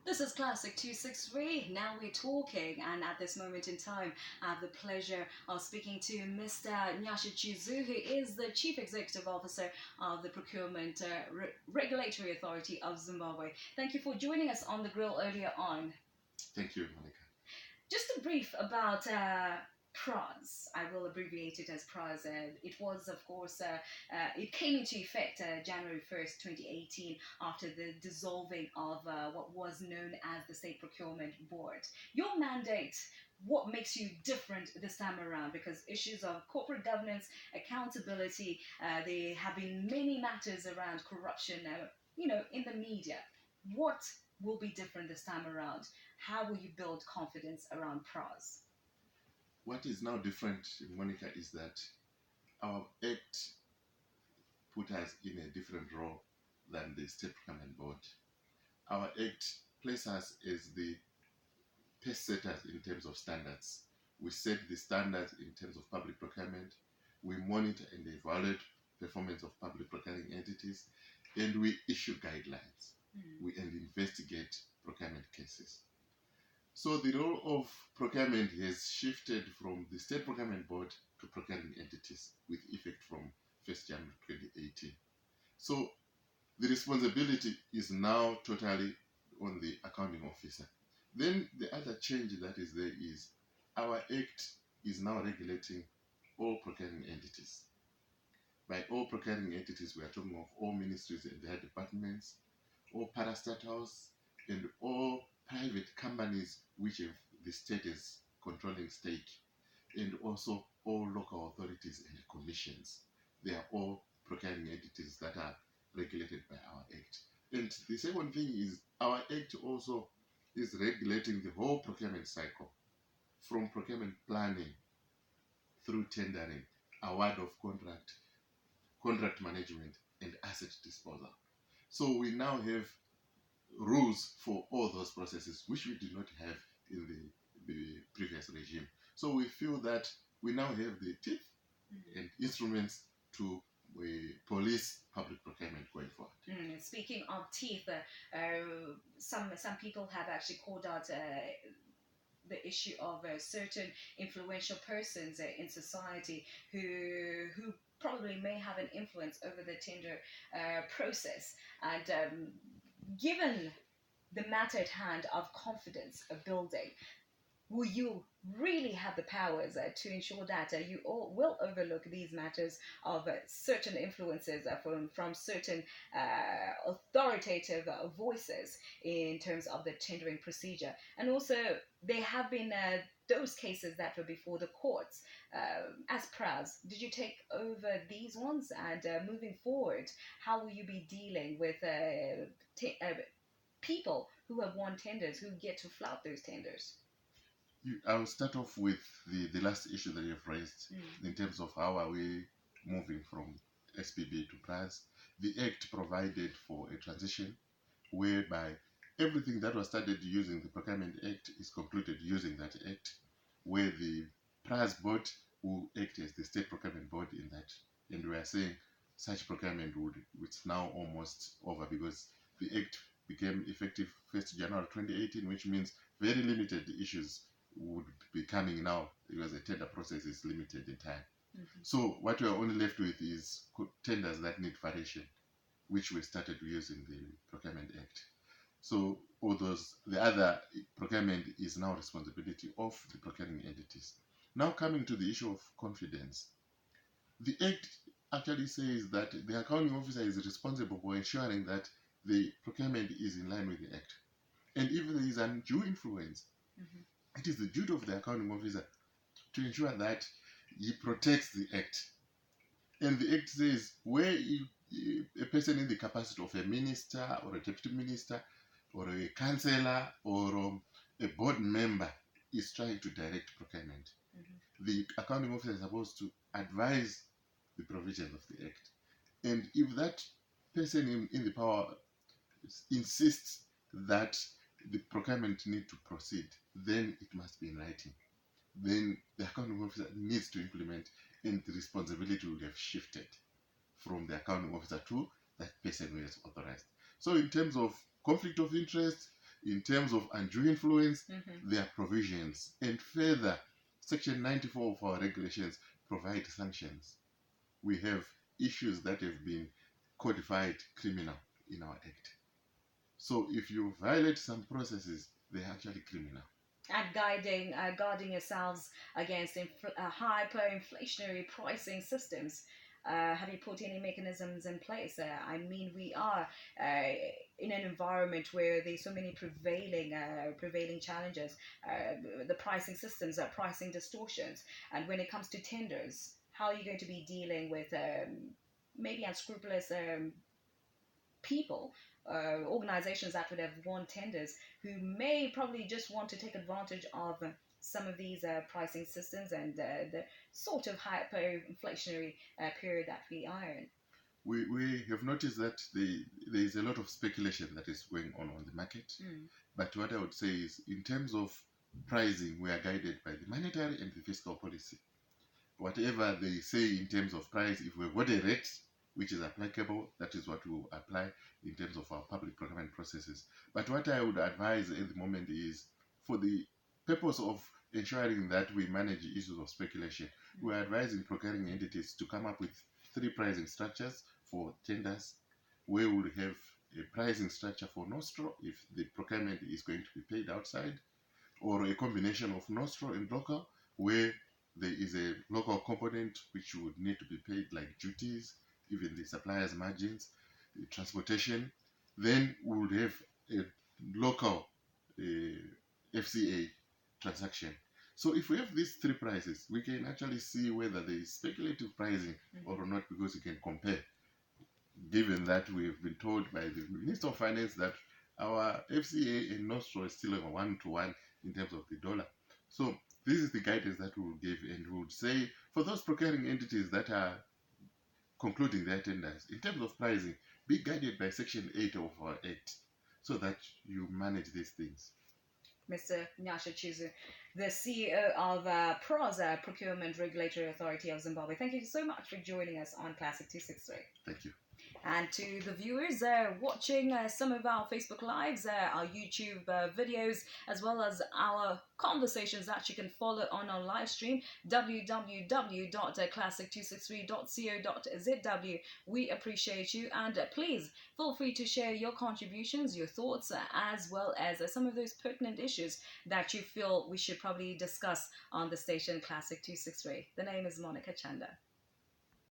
This is Classic 263. Now we're talking, and at this moment in time, I have the pleasure of speaking to Mr. Nyasha Chizu, who is the Chief Executive Officer of the Procurement Regulatory Authority of Zimbabwe. Thank you for joining us on the grill earlier on. Thank you, Monica. Just a brief about PRAZ. I will abbreviate it as PRAZ. It was, of course, it came into effect January 1st, 2018, after the dissolving of what was known as the State Procurement Board. Your mandate, what makes you different this time around? Because issues of corporate governance, accountability, there have been many matters around corruption, in the media. What will be different this time around? How will you build confidence around PRAZ? What is now different, Monica, is that our Act put us in a different role than the State Procurement Board. Our Act places us as the pace setters in terms of standards. We set the standards in terms of public procurement. We monitor and evaluate performance of public procuring entities, and we issue guidelines. We investigate procurement cases. So the role of procurement has shifted from the State Procurement Board to procuring entities with effect from 1st January 2018. So the responsibility is now totally on the accounting officer. Then the other change that is there is our Act is now regulating all procuring entities. By all procuring entities, we are talking of all ministries and their departments, all parastatals, and all private companies which have the state as controlling stake, and also all local authorities and commissions. They are all procuring entities that are regulated by our Act. And the second thing is our Act also is regulating the whole procurement cycle, from procurement planning through tendering, award of contract management, and asset disposal. So we now have rules for all those processes, which we did not have in the previous regime. So we feel that we now have the teeth and instruments to police public procurement going forward. Speaking of teeth, some people have actually called out the issue of certain influential persons in society who probably may have an influence over the tender process. And given the matter at hand of confidence of building, will you really have the powers to ensure that you all will overlook these matters of certain influences from certain authoritative voices in terms of the tendering procedure? And also, there have been those cases that were before the courts. As PRAZ, did you take over these ones? And moving forward, how will you be dealing with people who have won tenders, who get to flout those tenders? I'll start off with the last issue that you've raised in terms of how are we moving from SPB to PRAZ. The Act provided for a transition whereby everything that was started using the Procurement Act is concluded using that Act, where the PRAZ board will act as the State Procurement Board in that. And we are saying such procurement it's now almost over because the Act became effective 1st January 2018, which means very limited issues would be coming now because the tender process is limited in time. So what we are only left with is tenders that need variation, which we started using the Procurement Act. So the other procurement is now responsibility of the procuring entities. Now coming to the issue of confidence, the Act actually says that the accounting officer is responsible for ensuring that the procurement is in line with the Act. And if there is undue influence, it is the duty of the accounting officer to ensure that he protects the Act. And the Act says where a person in the capacity of a minister or a deputy minister or a councillor or a board member is trying to direct procurement, the accounting officer is supposed to advise the provisions of the Act. And if that person in the power insists that the procurement need to proceed, then it must be in writing. Then the accounting officer needs to implement, and the responsibility will have shifted from the accounting officer to that person who is authorized. So in terms of conflict of interest, In terms of undue influence, there are provisions. And further, Section 94 of our regulations provide sanctions. We have issues that have been codified criminal in our Act. So if you violate some processes, they're actually criminal. And guarding yourselves against hyperinflationary pricing systems. Have you put any mechanisms in place? I mean, we are in an environment where there's so many prevailing challenges. The pricing systems are pricing distortions, and when it comes to tenders, how are you going to be dealing with maybe unscrupulous people, organizations that would have won tenders, who may probably just want to take advantage of some of these pricing systems and the sort of hyperinflationary period that we are in? We have noticed that there is a lot of speculation that is going on the market. But what I would say is, in terms of pricing, we are guided by the monetary and the fiscal policy. Whatever they say in terms of price, if we've got a rate which is applicable, that is what we will apply in terms of our public procurement processes. But what I would advise at the moment is, for the purpose of ensuring that we manage issues of speculation, we are advising procuring entities to come up with 3 pricing structures for tenders, where we will have a pricing structure for nostro if the procurement is going to be paid outside, or a combination of nostro and local, where there is a local component which would need to be paid, like duties, even the supplier's margins, the transportation. Then we would have a local FCA transaction. So if we have these 3 prices, we can actually see whether there is speculative pricing or not, because we can compare, given that we have been told by the Minister of Finance that our FCA and Nostro is still a 1-to-1 in terms of the dollar. So this is the guidance that we will give, and we would say, for those procuring entities that are concluding their tenders, in terms of pricing, be guided by Section 8 of our Act, so that you manage these things. Mr. Nyasha Chizu, the CEO of PRAZ, Procurement Regulatory Authority of Zimbabwe. Thank you so much for joining us on Classic 263. Thank you. And to the viewers watching some of our Facebook Lives, our YouTube videos, as well as our conversations that you can follow on our live stream, www.classic263.co.zw. We appreciate you, and please feel free to share your contributions, your thoughts, as well as some of those pertinent issues that you feel we should probably discuss on the station Classic 263. The name is Monica Chanda.